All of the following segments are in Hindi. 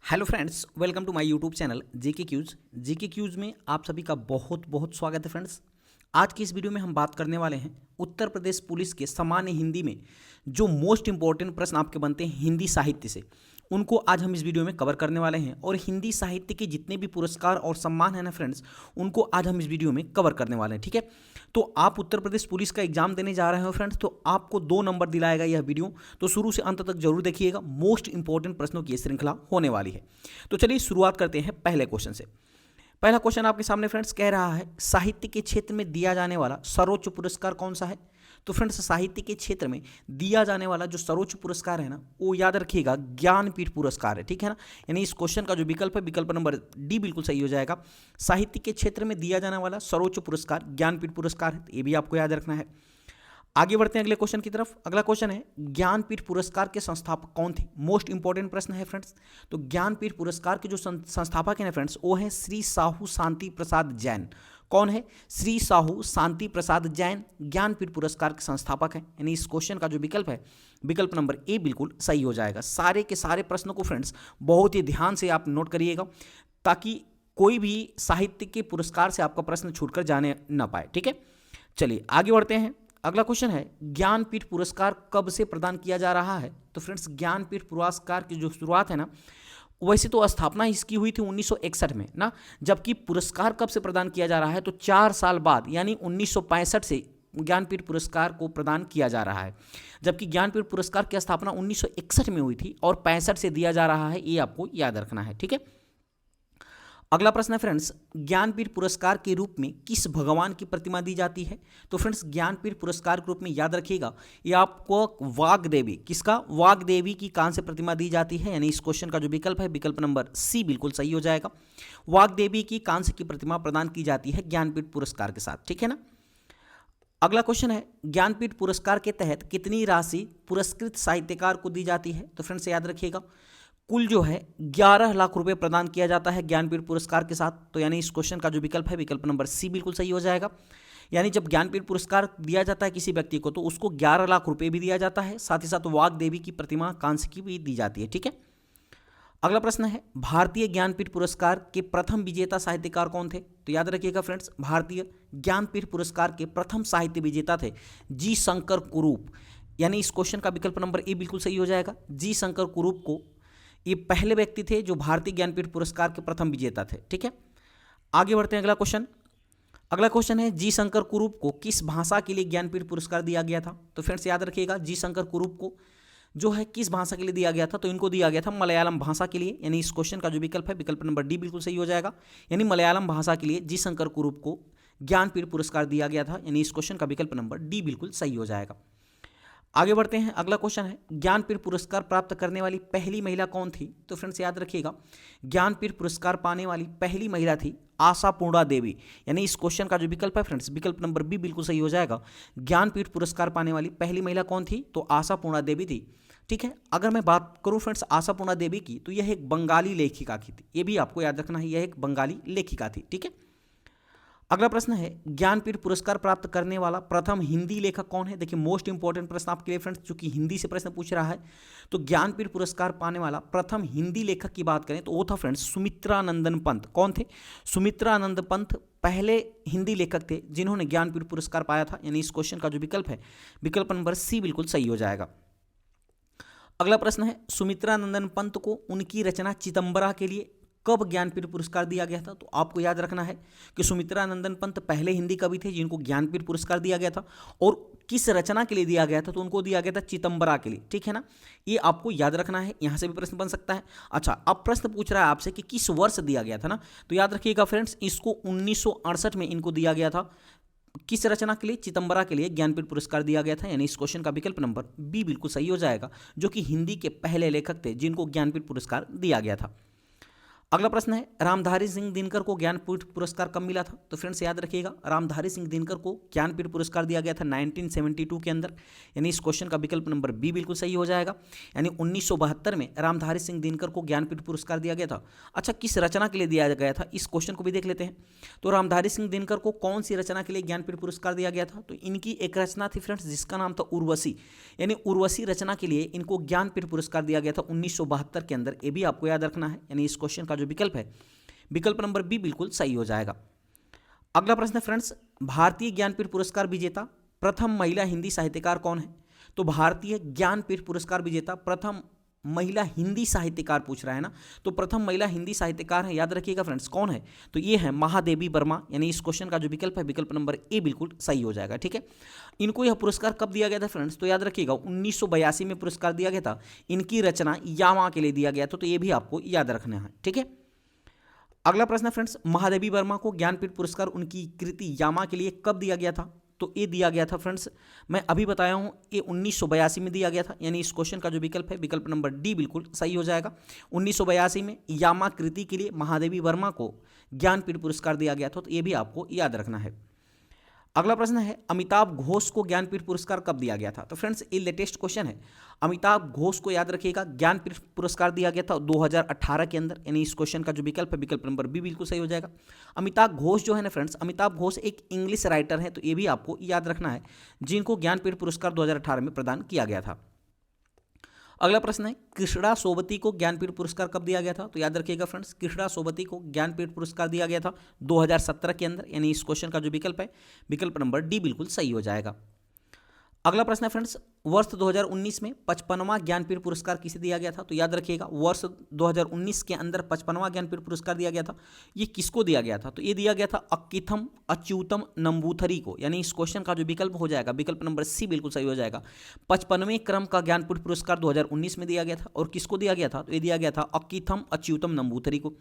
Hello friends, welcome to my YouTube channel GK quiz में आप सभी का बहुत बहुत स्वागत है फ्रेंड्स। आज की इस वीडियो में हम बात करने वाले हैं उत्तर प्रदेश पुलिस के सामान्य हिंदी में जो मोस्ट इंपॉर्टेंट प्रश्न आपके बनते हैं हिंदी साहित्य से, उनको आज हम इस वीडियो में कवर करने वाले हैं। और हिंदी साहित्य के जितने भी पुरस्कार और सम्मान हैं ना फ्रेंड्स, उनको आज हम इस वीडियो में कवर करने वाले हैं। ठीक है, तो आप उत्तर प्रदेश पुलिस का एग्जाम देने जा रहे हो फ्रेंड्स, तो आपको 2 नंबर दिलाएगा यह वीडियो, तो शुरू से अंत तक जरूर देखिएगा। मोस्ट इंपॉर्टेंट प्रश्नों की श्रृंखला होने वाली है। तो चलिए शुरुआत करते हैं पहले क्वेश्चन से। पहला क्वेश्चन आपके सामने फ्रेंड्स कह रहा है, साहित्य के क्षेत्र में दिया जाने वाला सर्वोच्च पुरस्कार कौन सा है। तो फ्रेंड्स, साहित्य के क्षेत्र में दिया जाने वाला जो सर्वोच्च पुरस्कार है ना, वो याद रखिएगा ज्ञानपीठ पुरस्कार है। ठीक है ना, यानी इस क्वेश्चन का जो विकल्प है, विकल्प नंबर डी बिल्कुल सही हो जाएगा। साहित्य के क्षेत्र में दिया जाने वाला सर्वोच्च पुरस्कार ज्ञानपीठ पुरस्कार है, ये भी आपको याद रखना है। आगे बढ़ते हैं अगले क्वेश्चन की तरफ। अगला क्वेश्चन है, ज्ञानपीठ पुरस्कार के संस्थापक कौन थे। मोस्ट इंपॉर्टेंट प्रश्न है फ्रेंड्स। तो ज्ञानपीठ पुरस्कार के जो संस्थापक हैं फ्रेंड्स, वो है श्री साहू शांति प्रसाद जैन। कौन है? श्री साहू शांति प्रसाद जैन ज्ञानपीठ पुरस्कार के संस्थापक हैं। यानी इस क्वेश्चन का जो विकल्प है, विकल्प नंबर ए बिल्कुल सही हो जाएगा। सारे के सारे प्रश्नों को फ्रेंड्स बहुत ही ध्यान से आप नोट करिएगा, ताकि कोई भी साहित्य के पुरस्कार से आपका प्रश्न छूटकर जाने ना पाए। ठीक है, चलिए आगे बढ़ते हैं। अगला क्वेश्चन है, ज्ञानपीठ पुरस्कार कब से प्रदान किया जा रहा है। तो फ्रेंड्स, ज्ञानपीठ पुरस्कार की जो शुरुआत है ना, वैसे तो स्थापना इसकी हुई थी 1961 में ना, जबकि पुरस्कार कब से प्रदान किया जा रहा है, तो 4 साल बाद यानी 1965 से ज्ञानपीठ पुरस्कार को प्रदान किया जा रहा है। जबकि ज्ञानपीठ पुरस्कार की स्थापना 1961 में हुई थी और 65 से दिया जा रहा है, ये आपको याद रखना है। ठीक है, अगला प्रश्न है फ्रेंड्स, ज्ञानपीठ पुरस्कार के रूप में किस भगवान की प्रतिमा दी जाती है। तो फ्रेंड्स, ज्ञानपीठ पुरस्कार के रूप में याद रखिएगा, ये आपको वाग्देवी, किसका? वाग्देवी की कांस्य प्रतिमा दी जाती है। यानी इस क्वेश्चन का जो विकल्प है, विकल्प नंबर सी बिल्कुल सही हो जाएगा। वाग्देवी की कांस्य की प्रतिमा प्रदान की जाती है ज्ञानपीठ पुरस्कार के साथ। ठीक है ना। अगला क्वेश्चन है, ज्ञानपीठ पुरस्कार के तहत कितनी राशि पुरस्कृत साहित्यकार को दी जाती है। तो फ्रेंड्स याद रखिएगा, कुल जो है 11 लाख रुपए प्रदान किया जाता है ज्ञानपीठ पुरस्कार के साथ। तो यानी इस क्वेश्चन का जो विकल्प है, विकल्प नंबर सी बिल्कुल सही हो जाएगा। यानी जब ज्ञानपीठ पुरस्कार दिया जाता है किसी व्यक्ति को, तो उसको 11 लाख रुपए भी दिया जाता है, साथ ही साथ वाग्देवी की प्रतिमा कांस्य की भी दी जाती है। ठीक है, अगला प्रश्न है, भारतीय ज्ञानपीठ पुरस्कार के प्रथम विजेता साहित्यकार कौन थे। तो याद रखिएगा फ्रेंड्स, भारतीय ज्ञानपीठ पुरस्कार के प्रथम साहित्य विजेता थे जी शंकर कुरूप। यानी इस क्वेश्चन का विकल्प नंबर ए बिल्कुल सही हो जाएगा। जी शंकर कुरूप को, ये पहले व्यक्ति थे जो भारतीय ज्ञानपीठ पुरस्कार के प्रथम विजेता थे। ठीक है, आगे बढ़ते हैं अगला क्वेश्चन। अगला क्वेश्चन है, जी शंकर कुरूप को किस भाषा के लिए ज्ञानपीठ पुरस्कार दिया गया था। तो फ्रेंड्स याद रखिएगा, जी शंकर कुरूप को जो है किस भाषा के लिए दिया गया था, तो इनको दिया गया था मलयालम भाषा के लिए। यानी इस क्वेश्चन का जो विकल्प है, विकल्प नंबर डी बिल्कुल सही हो जाएगा। यानी मलयालम भाषा के लिए जी शंकर कुरूप को ज्ञानपीठ पुरस्कार दिया गया था। यानी इस क्वेश्चन का विकल्प नंबर डी बिल्कुल सही हो जाएगा। आगे बढ़ते हैं। अगला क्वेश्चन है, ज्ञानपीठ पुरस्कार प्राप्त करने वाली पहली महिला कौन थी। तो फ्रेंड्स याद रखिएगा, ज्ञानपीठ पुरस्कार पाने वाली पहली महिला थी आशापूर्णा देवी। यानी इस क्वेश्चन का जो विकल्प है फ्रेंड्स, विकल्प नंबर बी बिल्कुल सही हो जाएगा। ज्ञानपीठ पुरस्कार पाने वाली पहली महिला कौन थी, तो आशापूर्णा देवी थी। ठीक है, अगर मैं बात करूं फ्रेंड्स आशापूर्णा देवी की, तो यह एक बंगाली लेखिका की थी। यह भी आपको याद रखना है, यह एक बंगाली लेखिका थी। ठीक है, अगला प्रश्न है, ज्ञानपीठ पुरस्कार प्राप्त करने वाला प्रथम हिंदी लेखक कौन है। देखिए, मोस्ट इंपॉर्टेंट प्रश्न आपके लिए फ्रेंड्स, चूंकि हिंदी से प्रश्न पूछ रहा है। तो ज्ञानपीठ पुरस्कार पाने वाला प्रथम हिंदी लेखक की बात करें तो वो था फ्रेंड्स सुमित्रानंदन पंत। कौन थे? सुमित्रानंद पंत पहले हिंदी लेखक थे जिन्होंने ज्ञानपीठ पुरस्कार पाया था। यानी इस क्वेश्चन का जो विकल्प है, विकल्प नंबर सी बिल्कुल सही हो जाएगा। अगला प्रश्न है, सुमित्रानंदन पंत को उनकी रचना चिदंबरा के लिए कब ज्ञानपीठ पुरस्कार दिया गया था। तो आपको याद रखना है कि सुमित्रानंदन पंत पहले हिंदी कवि थे जिनको ज्ञानपीठ पुरस्कार दिया गया था, और किस रचना के लिए दिया गया था, तो उनको दिया गया था चिदंबरा के लिए। ठीक है ना, ये आपको याद रखना है, यहां से भी प्रश्न बन सकता है। अच्छा, अब प्रश्न पूछ रहा है आपसे कि किस वर्ष दिया गया था ना, तो याद रखिएगा फ्रेंड्स, इसको 1968 में इनको दिया गया था। किस रचना के लिए? चिदंबरा के लिए ज्ञानपीठ पुरस्कार दिया गया था। यानी इस क्वेश्चन का विकल्प नंबर बी बिल्कुल सही हो जाएगा, जो कि हिंदी के पहले लेखक थे जिनको ज्ञानपीठ पुरस्कार दिया गया था। अगला प्रश्न है रामधारी सिंह दिनकर को ज्ञानपीठ पुरस्कार कब मिला था? तो फ्रेंड्स याद रखिएगा, रामधारी सिंह दिनकर को ज्ञानपीठ पुरस्कार दिया गया था 1972 के अंदर, यानी इस क्वेश्चन का विकल्प नंबर बी बिल्कुल सही हो जाएगा। यानी 1972 में रामधारी सिंह दिनकर को ज्ञानपीठ पुरस्कार दिया गया था। अच्छा, किस रचना के लिए दिया गया था, इस क्वेश्चन को भी देख लेते हैं। तो रामधारी सिंह दिनकर को कौन सी रचना के लिए ज्ञानपीठ पुरस्कार दिया गया था? तो इनकी एक रचना थी फ्रेंड्स जिसका नाम था उर्वशी, यानी उर्वशी रचना के लिए इनको ज्ञानपीठ पुरस्कार दिया गया था 1972 के अंदर। ये भी आपको याद रखना है, यानी इस क्वेश्चन का जो विकल्प है विकल्प नंबर बी बिल्कुल सही हो जाएगा। अगला प्रश्न है फ्रेंड्स, भारतीय ज्ञानपीठ पुरस्कार विजेता प्रथम महिला हिंदी साहित्यकार कौन है? तो भारतीय ज्ञानपीठ पुरस्कार विजेता प्रथम महिला हिंदी साहित्यकार पूछ रहा है ना, तो प्रथम महिला हिंदी साहित्यकार है, याद रखिएगा फ्रेंड्स कौन है? तो ये है महादेवी वर्मा, यानी इस क्वेश्चन का जो विकल्प है विकल्प नंबर ए बिल्कुल सही हो जाएगा। ठीक है, इनको यह पुरस्कार कब दिया गया था फ्रेंड्स? तो याद रखिएगा 1982 में पुरस्कार दिया गया था। इनकी रचना यामा के लिए दिया गया था, तो ये भी आपको याद रखना है। ठीक है, अगला प्रश्न है फ्रेंड्स, महादेवी वर्मा को ज्ञानपीठ पुरस्कार उनकी कृति यामा के लिए कब दिया गया था? तो ये दिया गया था फ्रेंड्स, मैं अभी बताया हूँ, ये 1982 में दिया गया था, यानी इस क्वेश्चन का जो विकल्प है विकल्प नंबर डी बिल्कुल सही हो जाएगा। 1982 में यामा कृति के लिए महादेवी वर्मा को ज्ञानपीठ पुरस्कार दिया गया था, तो ये भी आपको याद रखना है। अगला प्रश्न है, अमिताभ घोष को ज्ञानपीठ पुरस्कार कब दिया गया था? तो फ्रेंड्स ये लेटेस्ट क्वेश्चन है। अमिताभ घोष को याद रखिएगा ज्ञानपीठ पुरस्कार दिया गया था 2018 के अंदर, यानी इस क्वेश्चन का जो विकल्प है विकल्प नंबर बी बिल्कुल सही हो जाएगा। अमिताभ घोष जो है ना फ्रेंड्स, अमिताभ घोष एक इंग्लिश राइटर है, तो ये भी आपको याद रखना है, जिनको ज्ञानपीठ पुरस्कार 2018 में प्रदान किया गया था। अगला प्रश्न है, कृष्णा सोबती को ज्ञानपीठ पुरस्कार कब दिया गया था? तो याद रखिएगा फ्रेंड्स, कृष्णा सोबती को ज्ञानपीठ पुरस्कार दिया गया था 2017 के अंदर, यानी इस क्वेश्चन का जो विकल्प है विकल्प नंबर डी बिल्कुल सही हो जाएगा। अगला प्रश्न है फ्रेंड्स, वर्ष 2019 में 55वां ज्ञानपीठ पुरस्कार किसे दिया गया था? तो याद रखिएगा वर्ष 2019 के अंदर 55वां ज्ञानपीठ पुरस्कार दिया गया था। ये किसको दिया गया था? तो ये दिया गया था अक्कीथम अच्युतम नंबूथरी को, यानी इस क्वेश्चन का जो विकल्प हो जाएगा विकल्प नंबर सी बिल्कुल सही हो जाएगा। 55वें क्रम का ज्ञानपीठ पुरस्कार 2019 में दिया गया था, और किसको दिया गया था? तो ये दिया गया था अक्कीथम अच्युतम नंबूथरी को।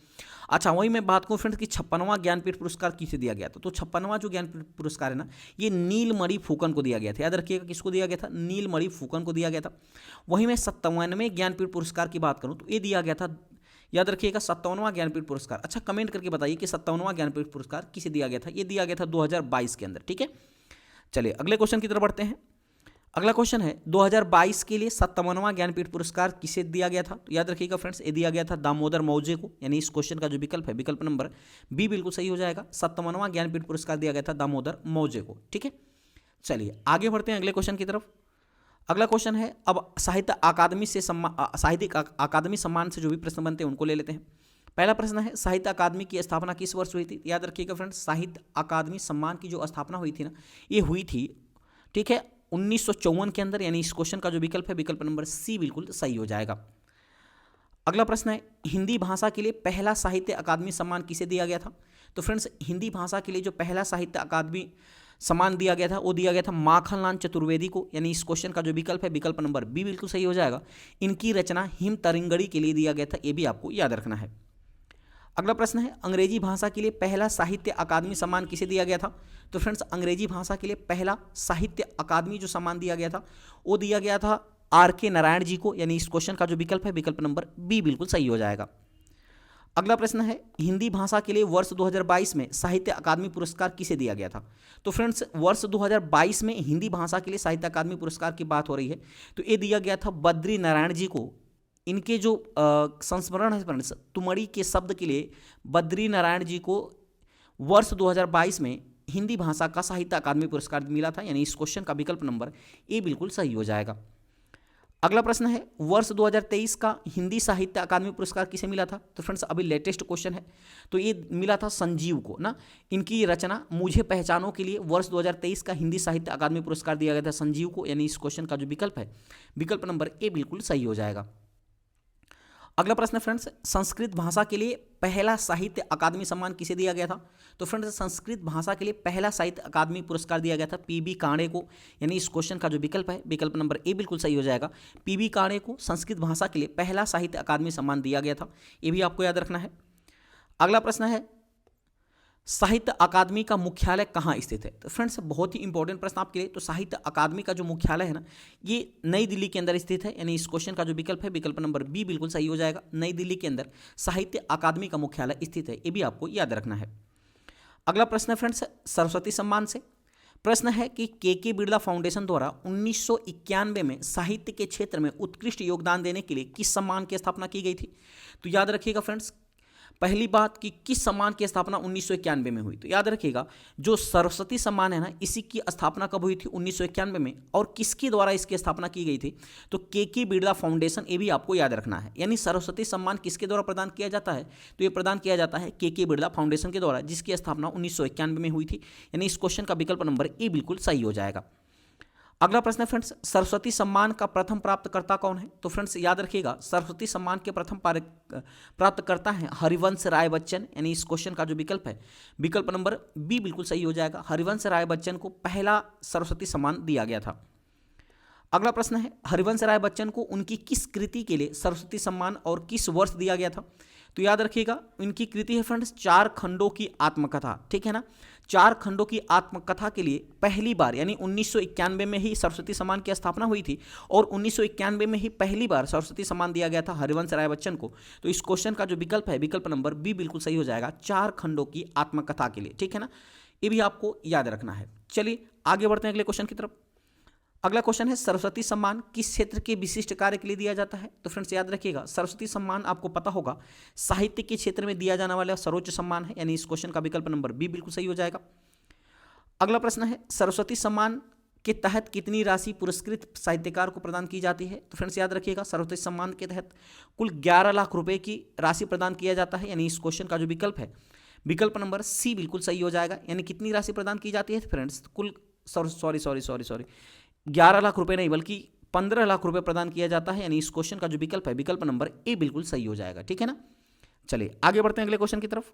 अच्छा, वही मैं बात करूँ फ्रेंड्स कि 56वां ज्ञानपीठ पुरस्कार किसे दिया गया था? तो 56वां जो ज्ञानपीठ पुरस्कार है ना, ये नीलमणि फूकन को दिया गया था। याद रखिएगा किसको दिया गया था? नीलमणि फूकन को दिया गया था। वहीं मैं 57वें ज्ञानपीठ पुरस्कार की बात करूं तो ये दिया गया था, याद रखिएगा 57वां ज्ञानपीठ पुरस्कार। अच्छा, कमेंट करके बताइए कि 57वां ज्ञानपीठ पुरस्कार किसे दिया गया था? ये दिया गया था 2022 के अंदर। ठीक है, चलिए अगले क्वेश्चन की तरफ बढ़ते हैं। अगला क्वेश्चन है, 2022 के लिए 57वां ज्ञानपीठ पुरस्कार किसे दिया गया था? तो याद रखिएगा फ्रेंड्स, ये दिया गया था दामोदर मौजे को, यानी इस क्वेश्चन का जो विकल्प है विकल्प नंबर बी बिल्कुल सही हो जाएगा। 57वां ज्ञानपीठ पुरस्कार दिया गया था दामोदर मौजे को। ठीक है, चलिए आगे बढ़ते हैं अगले क्वेश्चन की तरफ। अगला क्वेश्चन है, अब साहित्य अकादमी सम्मान से जो भी प्रश्न बनते हैं उनको ले लेते हैं। पहला प्रश्न है, साहित्य अकादमी की स्थापना किस वर्ष हुई थी? याद रखिएगा फ्रेंड्स, साहित्य अकादमी सम्मान की जो स्थापना हुई थी ना, ये हुई थी, ठीक है, 1954 के अंदर, यानी इस क्वेश्चन का जो विकल्प है विकल्प नंबर सी बिल्कुल सही हो जाएगा। अगला प्रश्न है, हिंदी भाषा के लिए पहला साहित्य अकादमी सम्मान किसे दिया गया था? तो फ्रेंड्स, हिंदी भाषा के लिए जो पहला साहित्य अकादमी सम्मान दिया गया था वो दिया गया था माखनलाल चतुर्वेदी को, यानी इस क्वेश्चन का जो विकल्प है विकल्प नंबर बी बिल्कुल सही हो जाएगा। इनकी रचना हिम तरिंगड़ी के लिए दिया गया था, ये भी आपको याद रखना है। अगला प्रश्न है, अंग्रेजी भाषा के लिए पहला साहित्य अकादमी सम्मान किसे दिया गया था? तो फ्रेंड्स, अंग्रेजी भाषा के लिए पहला साहित्य अकादमी जो सम्मान दिया गया था वो दिया गया था R.K. नारायण जी को, यानी इस क्वेश्चन का जो विकल्प है विकल्प नंबर बी बिल्कुल सही हो जाएगा। अगला प्रश्न है, हिंदी भाषा के लिए वर्ष 2022 में साहित्य अकादमी पुरस्कार किसे दिया गया था? तो फ्रेंड्स, वर्ष 2022 में हिंदी भाषा के लिए साहित्य अकादमी पुरस्कार की बात हो रही है, तो ये दिया गया था बद्री नारायण जी को। इनके जो संस्मरण है फ्रेंड्स, तुमड़ी के शब्द के लिए बद्री नारायण जी को वर्ष 2022 में हिंदी भाषा का साहित्य अकादमी पुरस्कार मिला था, यानी इस क्वेश्चन का विकल्प नंबर ए बिल्कुल सही हो जाएगा। अगला प्रश्न है, वर्ष 2023 का हिंदी साहित्य अकादमी पुरस्कार किसे मिला था? तो फ्रेंड्स, अभी लेटेस्ट क्वेश्चन है, तो ये मिला था संजीव को ना। इनकी रचना मुझे पहचानों के लिए वर्ष 2023 का हिंदी साहित्य अकादमी पुरस्कार दिया गया था संजीव को, यानी इस क्वेश्चन का जो विकल्प है विकल्प नंबर ए बिल्कुल सही हो जाएगा। अगला प्रश्न फ्रेंड्स, संस्कृत भाषा के लिए पहला साहित्य अकादमी सम्मान किसे दिया गया था? तो फ्रेंड्स, संस्कृत भाषा के लिए पहला साहित्य अकादमी पुरस्कार दिया गया था पीबी काणे को, यानी इस क्वेश्चन का जो विकल्प है विकल्प नंबर ए बिल्कुल सही हो जाएगा। पीबी काणे को संस्कृत भाषा के लिए पहला साहित्य अकादमी सम्मान दिया गया था, ये भी आपको याद रखना है। अगला प्रश्न है, साहित्य अकादमी का मुख्यालय कहाँ स्थित है? तो फ्रेंड्स बहुत ही इंपॉर्टेंट प्रश्न आपके लिए। तो साहित्य अकादमी का जो मुख्यालय है ना, ये नई दिल्ली के अंदर स्थित है, यानी इस क्वेश्चन का जो विकल्प है, विकल्प नंबर बी बिल्कुल सही हो जाएगा। नई दिल्ली के अंदर साहित्य अकादमी का मुख्यालय स्थित है, ये भी आपको याद रखना है। अगला प्रश्न है फ्रेंड्स सरस्वती सम्मान से। प्रश्न है कि के बिरला फाउंडेशन द्वारा 1991 में साहित्य के क्षेत्र में उत्कृष्ट योगदान देने के लिए किस सम्मान की स्थापना की गई थी? तो याद रखिएगा फ्रेंड्स, पहली बात कि किस सम्मान की स्थापना 1991 में हुई। तो याद रखिएगा जो सरस्वती सम्मान है ना, इसी की स्थापना कब हुई थी? 1991 में। और किसके द्वारा इसकी स्थापना की गई थी? तो के बिरला फाउंडेशन, ये भी आपको याद रखना है। यानी सरस्वती सम्मान किसके द्वारा प्रदान किया जाता है? तो ये प्रदान किया जाता है के बिरला फाउंडेशन के द्वारा, जिसकी स्थापना 1991 में हुई थी। यानी इस क्वेश्चन का विकल्प नंबर ए बिल्कुल सही हो जाएगा। अगला प्रश्न है फ्रेंड्स सरस्वती सम्मान का प्रथम प्राप्तकर्ता कौन है? तो फ्रेंड्स याद रखिएगा सरस्वती सम्मान के प्रथम प्राप्तकर्ता हैं हरिवंश राय बच्चन। यानी इस क्वेश्चन का जो विकल्प है, विकल्प नंबर बी बिल्कुल सही हो जाएगा। हरिवंश राय बच्चन को पहला सरस्वती सम्मान दिया गया था। अगला प्रश्न है हरिवंश राय बच्चन को उनकी किस कृति के लिए सरस्वती सम्मान और किस वर्ष दिया गया था? तो याद रखिएगा इनकी कृति है फ्रेंड्स 4 खंडों की आत्मकथा, ठीक है ना। 4 खंडों की आत्मकथा के लिए पहली बार यानी 1991 में ही सरस्वती सम्मान की स्थापना हुई थी, और 1991 में ही पहली बार सरस्वती सम्मान दिया गया था हरिवंश राय बच्चन को। तो इस क्वेश्चन का जो विकल्प है, विकल्प नंबर बी बिल्कुल सही हो जाएगा, 4 खंडों की आत्मकथा के लिए, ठीक है ना। ये भी आपको याद रखना है। चलिए आगे बढ़ते हैं अगले क्वेश्चन की तरफ। अगला क्वेश्चन है सरस्वती सम्मान किस क्षेत्र के विशिष्ट कार्य के लिए दिया जाता है? तो फ्रेंड्स याद रखिएगा सरस्वती सम्मान आपको पता होगा साहित्य के क्षेत्र में दिया जाने वाला सर्वोच्च सम्मान है, यानी इस क्वेश्चन का विकल्प नंबर बी बिल्कुल सही हो जाएगा। अगला प्रश्न है सरस्वती सम्मान के तहत कितनी राशि पुरस्कृत साहित्यकार को प्रदान की जाती है? तो फ्रेंड्स याद रखिएगा सरस्वती सम्मान के तहत कुल 11 लाख रुपए की राशि प्रदान किया जाता है, यानी इस क्वेश्चन का जो विकल्प है, विकल्प नंबर सी बिल्कुल सही हो जाएगा। यानी कितनी राशि प्रदान की जाती है फ्रेंड्स? कुल 11 लाख रुपए नहीं बल्कि 15 लाख रुपए प्रदान किया जाता है, यानी इस क्वेश्चन का जो विकल्प है, विकल्प नंबर ए बिल्कुल सही हो जाएगा, ठीक है ना। चलिए आगे बढ़ते हैं अगले क्वेश्चन की तरफ।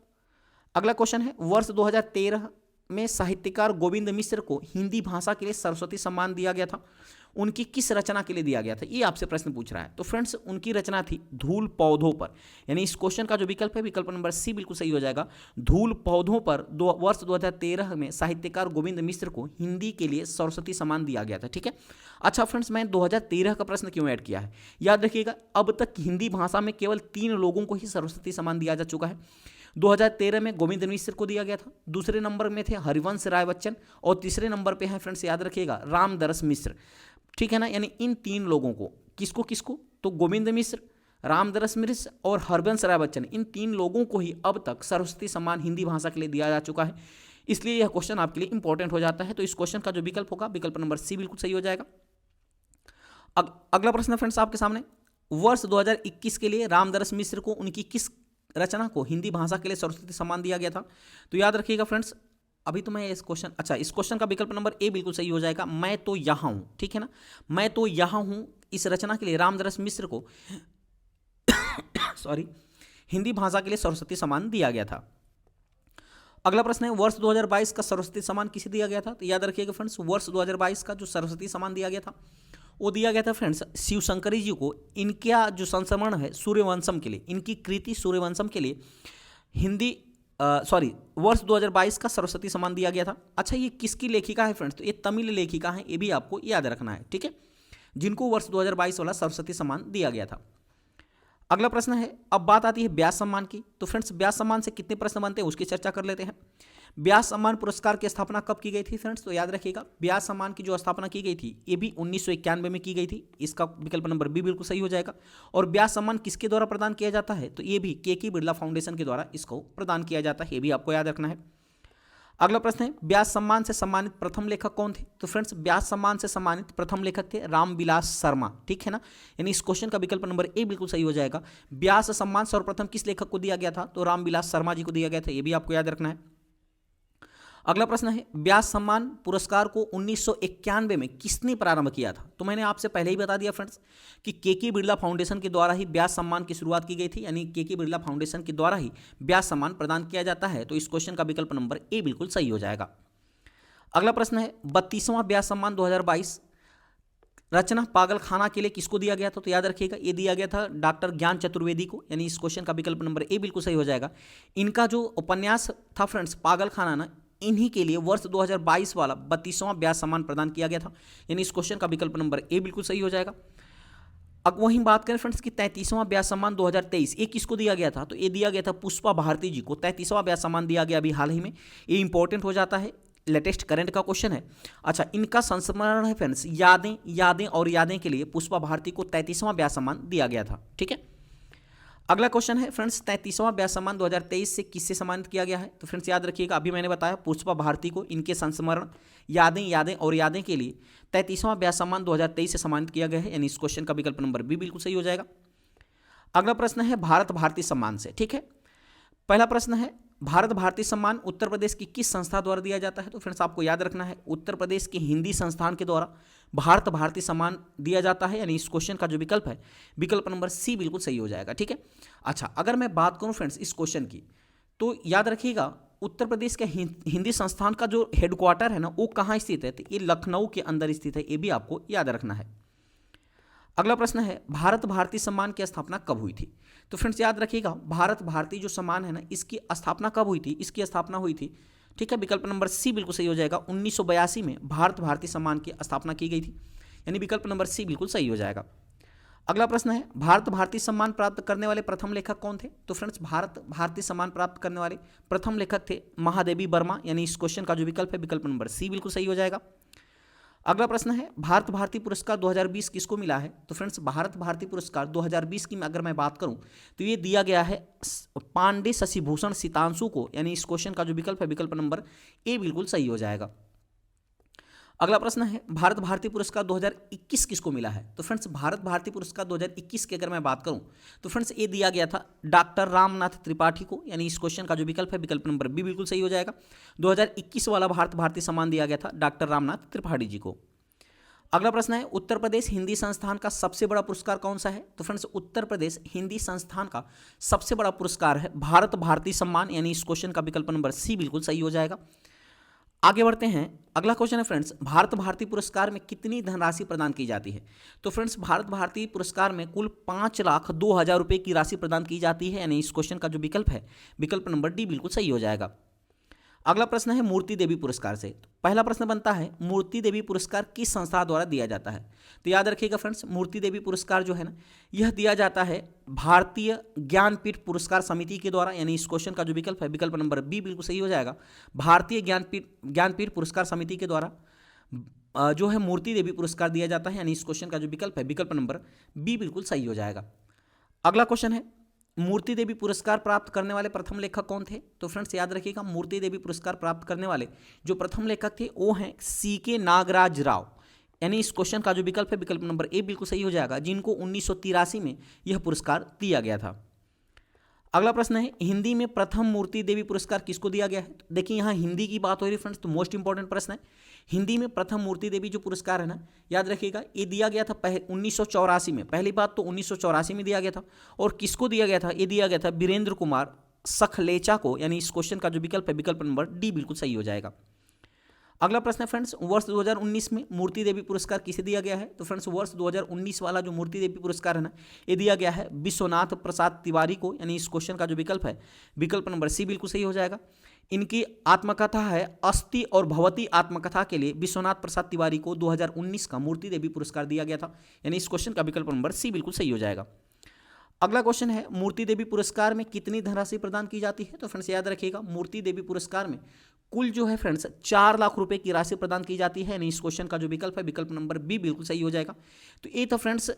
अगला क्वेश्चन है वर्ष 2013 में साहित्यकार गोविंद मिश्र को हिंदी भाषा के लिए सरस्वती सम्मान दिया गया था, उनकी किस रचना के लिए दिया गया था? ये आपसे प्रश्न पूछ रहा है। तो फ्रेंड्स उनकी रचना थी धूल पौधों पर, यानी इस क्वेश्चन का जो विकल्प है, विकल्प नंबर सी बिल्कुल सही हो जाएगा। धूल पौधों पर वर्ष 2013 में साहित्यकार गोविंद मिश्र को हिंदी के लिए सरस्वती सम्मान दिया गया था, ठीक है। अच्छा फ्रेंड्स मैं 2013 का प्रश्न क्यों ऐड किया है? याद रखिएगा अब तक हिंदी भाषा में केवल 3 लोगों को ही सरस्वती सम्मान दिया जा चुका है। 2013 में गोविंद मिश्र को दिया गया था, दूसरे नंबर में थे हरिवंश राय बच्चन, और तीसरे नंबर पे हैं फ्रेंड्स याद रखिएगा रामदरस मिश्र, ठीक है ना। यानी इन 3 लोगों को, किसको किसको? तो गोविंद मिश्र, रामदरस मिश्र और हरिवंश राय बच्चन, इन 3 लोगों को ही अब तक सरस्वती सम्मान हिंदी भाषा के लिए दिया जा चुका है, इसलिए यह क्वेश्चन आपके लिए इंपॉर्टेंट हो जाता है। तो इस क्वेश्चन का जो विकल्प होगा, विकल्प नंबर सी बिल्कुल सही हो जाएगा। अगला प्रश्न फ्रेंड्स आपके सामने, वर्ष 2021 के लिए रामदरस मिश्र को उनकी किस रचना को हिंदी भाषा के लिए सरस्वती सम्मान दिया गया था? तो याद रखिएगा फ्रेंड्स अभी तो मैं इस क्वेश्चन का विकल्प नंबर ए बिल्कुल सही हो जाएगा, मैं तो यहाँ हूँ, ठीक है ना। मैं तो यहाँ हूँ इस रचना के लिए रामदरस मिश्र को हिंदी भाषा के लिए सरस्वती सम्मान दिया गया था। अगला प्रश्न है वर्ष 2022 का सरस्वती सम्मान किसे दिया गया था? तो याद रखिएगा फ्रेंड्स वर्ष 2022 का जो सरस्वती सम्मान दिया गया था वो दिया गया था फ्रेंड्स शिवशंकरी जी को, इनका जो संस्मरण है सूर्यवंशम के लिए, इनकी कृति सूर्यवंशम के लिए वर्ष 2022 का सरस्वती सम्मान दिया गया था। अच्छा ये किसकी लेखिका है फ्रेंड्स? तो ये तमिल लेखिका है, ये भी आपको याद रखना है, ठीक है, जिनको वर्ष 2022 वाला सरस्वती सम्मान दिया गया था। अगला प्रश्न है, अब बात आती है व्यास सम्मान की। तो फ्रेंड्स व्यास सम्मान से कितने प्रश्न बनते हैं उसकी चर्चा कर लेते हैं। व्यास सम्मान पुरस्कार की स्थापना कब की गई थी फ्रेंड्स? तो याद रखिएगा व्यास सम्मान की जो स्थापना की गई थी ये भी 1991 में की गई थी, इसका विकल्प नंबर बी बिल्कुल सही हो जाएगा। और व्यास सम्मान किसके द्वारा प्रदान किया जाता है? तो ये भी के बिरला फाउंडेशन के द्वारा इसको प्रदान किया जाता है, ये भी आपको याद रखना है। अगला प्रश्न है व्यास सम्मान से सम्मानित प्रथम लेखक कौन थे? तो फ्रेंड्स व्यास सम्मान से सम्मानित प्रथम लेखक थे रामविलास शर्मा, ठीक है ना। यानी इस क्वेश्चन का विकल्प नंबर ए बिल्कुल सही हो जाएगा। व्यास सम्मान सर्वप्रथम किस लेखक को दिया गया था? तो रामविलास शर्मा जी को दिया गया था, ये भी आपको याद रखना है। अगला प्रश्न है व्यास सम्मान पुरस्कार को 1991 में किसने प्रारंभ किया था? तो मैंने आपसे पहले ही बता दिया फ्रेंड्स कि के बिरला फाउंडेशन के द्वारा ही व्यास सम्मान की शुरुआत की गई थी, यानी के बिरला फाउंडेशन के द्वारा ही व्यास सम्मान प्रदान किया जाता है। तो इस क्वेश्चन का विकल्प नंबर ए बिल्कुल सही हो जाएगा। अगला प्रश्न है 32वां व्यास सम्मान 2022 रचना पागल खाना के लिए किसको दिया गया था? तो याद रखिएगा ये दिया गया था डॉक्टर ज्ञान चतुर्वेदी को, यानी इस क्वेश्चन का विकल्प नंबर ए बिल्कुल सही हो जाएगा। इनका जो उपन्यास था फ्रेंड्स पागल खाना ना, इन्हीं के लिए वर्ष 2022 वाला 32वां व्यास सम्मान प्रदान किया गया था, यानी इस क्वेश्चन का विकल्प नंबर ए बिल्कुल सही हो जाएगा। अब वहीं बात करें फ्रेंड्स कि 33वां व्यास सम्मान 2023 ये किसको दिया गया था? तो ये दिया गया था पुष्पा भारती जी को, 33वां व्यास सम्मान दिया गया अभी हाल ही में। ये इंपॉर्टेंट हो जाता है, लेटेस्ट करंट का क्वेश्चन है। अच्छा, इनका संस्मरण है फ्रेंड्स यादें यादें और यादें के लिए पुष्पा भारती को 33वां व्यास सम्मान दिया गया था। ठीक है, अगला क्वेश्चन है फ्रेंड्स 33वां व्यास सम्मान 2023 से किससे सम्मानित किया गया है? तो फ्रेंड्स याद रखिएगा अभी मैंने बताया पुष्पा भारती को इनके संस्मरण यादें यादें और यादें के लिए 33वां व्यास सम्मान 2023 से सम्मानित किया गया है, यानी इस क्वेश्चन का विकल्प नंबर बी बिल्कुल सही हो जाएगा। अगला प्रश्न है भारत भारती सम्मान से। ठीक है, पहला प्रश्न है भारत भारती सम्मान उत्तर प्रदेश की किस संस्था द्वारा दिया जाता है? तो फ्रेंड्स आपको याद रखना है उत्तर प्रदेश के हिंदी संस्थान के द्वारा भारत भारती सम्मान दिया जाता है, यानी इस क्वेश्चन का जो विकल्प है विकल्प नंबर सी बिल्कुल सही हो जाएगा। ठीक है, अच्छा अगर मैं बात करूं फ्रेंड्स इस क्वेश्चन की, तो याद रखिएगा उत्तर प्रदेश के हिंदी संस्थान का जो हेडक्वार्टर है ना वो कहाँ स्थित है? तो ये लखनऊ के अंदर स्थित है, ये भी आपको याद रखना है। अगला प्रश्न है भारत भारती सम्मान की स्थापना कब हुई थी? तो फ्रेंड्स याद रखिएगा भारत भारती जो सम्मान है ना इसकी स्थापना कब हुई थी? इसकी स्थापना हुई थी, ठीक है, विकल्प नंबर सी बिल्कुल सही हो जाएगा। 1982 में भारत भारती सम्मान की स्थापना की गई थी, यानी विकल्प नंबर सी बिल्कुल सही हो जाएगा। अगला प्रश्न है भारत भारती सम्मान प्राप्त करने वाले प्रथम लेखक कौन थे? तो फ्रेंड्स भारत भारती सम्मान प्राप्त करने वाले प्रथम लेखक थे महादेवी वर्मा, यानी इस क्वेश्चन का जो विकल्प है विकल्प नंबर सी बिल्कुल सही हो जाएगा। अगला प्रश्न है भारत भारती पुरस्कार 2020 किसको मिला है? तो फ्रेंड्स भारत भारती पुरस्कार 2020 की अगर मैं बात करूं तो ये दिया गया है पांडे शशिभूषण सितांशु को, यानी इस क्वेश्चन का जो विकल्प है विकल्प नंबर ए बिल्कुल सही हो जाएगा। अगला प्रश्न है भारत भारती पुरस्कार 2021 किसको मिला है? तो फ्रेंड्स भारत भारती पुरस्कार 2021 की अगर मैं बात करूं तो फ्रेंड्स ये दिया गया था डॉक्टर रामनाथ त्रिपाठी को, यानी इस क्वेश्चन का जो विकल्प है विकल्प नंबर बी बिल्कुल सही हो जाएगा। 2021 वाला भारत भारती सम्मान दिया गया था डॉक्टर रामनाथ त्रिपाठी जी को। अगला प्रश्न है उत्तर प्रदेश हिंदी संस्थान का सबसे बड़ा पुरस्कार कौन सा है? तो फ्रेंड्स उत्तर प्रदेश हिंदी संस्थान का सबसे बड़ा पुरस्कार है भारत भारती सम्मान, यानी इस क्वेश्चन का विकल्प नंबर सी बिल्कुल सही हो जाएगा। आगे बढ़ते हैं, अगला क्वेश्चन है फ्रेंड्स भारत भारती पुरस्कार में कितनी धनराशि प्रदान की जाती है? तो फ्रेंड्स भारत भारती पुरस्कार में कुल 5,02,000 रुपये की राशि प्रदान की जाती है, यानी इस क्वेश्चन का जो विकल्प है विकल्प नंबर डी बिल्कुल सही हो जाएगा। अगला प्रश्न है मूर्ति देवी पुरस्कार से। पहला प्रश्न बनता है मूर्ति देवी पुरस्कार किस संस्था द्वारा दिया जाता है? तो याद रखिएगा फ्रेंड्स मूर्ति देवी पुरस्कार जो है ना यह दिया जाता है भारतीय ज्ञानपीठ पुरस्कार समिति के द्वारा, यानी इस क्वेश्चन का जो विकल्प है विकल्प नंबर बी बिल्कुल सही हो जाएगा। भारतीय ज्ञानपीठ पुरस्कार समिति के द्वारा जो है मूर्ति देवी पुरस्कार दिया जाता है, यानी इस क्वेश्चन का जो विकल्प है विकल्प नंबर बी बिल्कुल सही हो जाएगा। अगला क्वेश्चन है मूर्ति देवी पुरस्कार प्राप्त करने वाले प्रथम लेखक कौन थे? तो फ्रेंड्स याद रखिएगा मूर्ति देवी पुरस्कार प्राप्त करने वाले जो प्रथम लेखक थे वो हैं CK नागराज राव, यानी इस क्वेश्चन का जो विकल्प है विकल्प नंबर ए बिल्कुल सही हो जाएगा, जिनको 1983 में यह पुरस्कार दिया गया था। अगला प्रश्न है हिंदी में प्रथम मूर्ति देवी पुरस्कार किसको दिया गया है? देखिए यहाँ हिंदी की बात हो रही है फ्रेंड्स, तो मोस्ट इंपॉर्टेंट प्रश्न है हिंदी में प्रथम मूर्ति देवी जो पुरस्कार है ना याद रखिएगा ये दिया गया था 1984 में। पहली बात तो 1984 में दिया गया था, और किसको दिया गया था? ये दिया गया था वीरेंद्र कुमार सखलेचा को, यानी इस क्वेश्चन का जो विकल्प है विकल्प नंबर डी बिल्कुल सही हो जाएगा। अगला प्रश्न है फ्रेंड्स वर्ष 2019 में मूर्ति देवी पुरस्कार किसे दिया गया है? तो फ्रेंड्स वर्ष 2019 वाला जो मूर्ति देवी पुरस्कार है ना ये दिया गया है विश्वनाथ प्रसाद तिवारी को, यानी इस क्वेश्चन का जो विकल्प है विकल्प नंबर सी बिल्कुल सही हो जाएगा। इनकी आत्मकथा है अस्ति और भवती आत्मकथा के लिए विश्वनाथ प्रसाद तिवारी को 2019 का मूर्ति देवी पुरस्कार दिया गया था, यानी इस क्वेश्चन का विकल्प नंबर सी बिल्कुल सही हो जाएगा। अगला क्वेश्चन है मूर्ति देवी पुरस्कार में कितनी धनराशि प्रदान की जाती है? तो फ्रेंड्स याद रखिएगा मूर्ति देवी पुरस्कार में कुल जो है फ्रेंड्स 4 लाख रुपए की राशि प्रदान की जाती है, यानी इस क्वेश्चन का जो विकल्प है विकल्प नंबर बी बिल्कुल सही हो जाएगा। तो ये तो फ्रेंड्स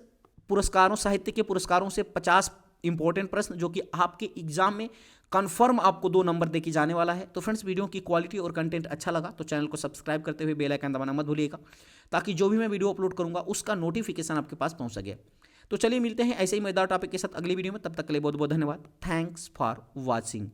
पुरस्कारों साहित्य के पुरस्कारों से 50 इंपॉर्टेंट प्रश्न जो कि आपके एग्जाम में कंफर्म आपको 2 नंबर देके जाने वाला है। तो फ्रेंड्स वीडियो की क्वालिटी और कंटेंट अच्छा लगा तो चैनल को सब्सक्राइब करते हुए बेल आइकन दबाना मत भूलिएगा, ताकि जो भी मैं वीडियो अपलोड करूंगा उसका नोटिफिकेशन आपके पास पहुंच सके। तो चलिए मिलते हैं ऐसे ही मजेदार टॉपिक के साथ अगली वीडियो में, तब तक के लिए बहुत बहुत धन्यवाद। Thanks for watching.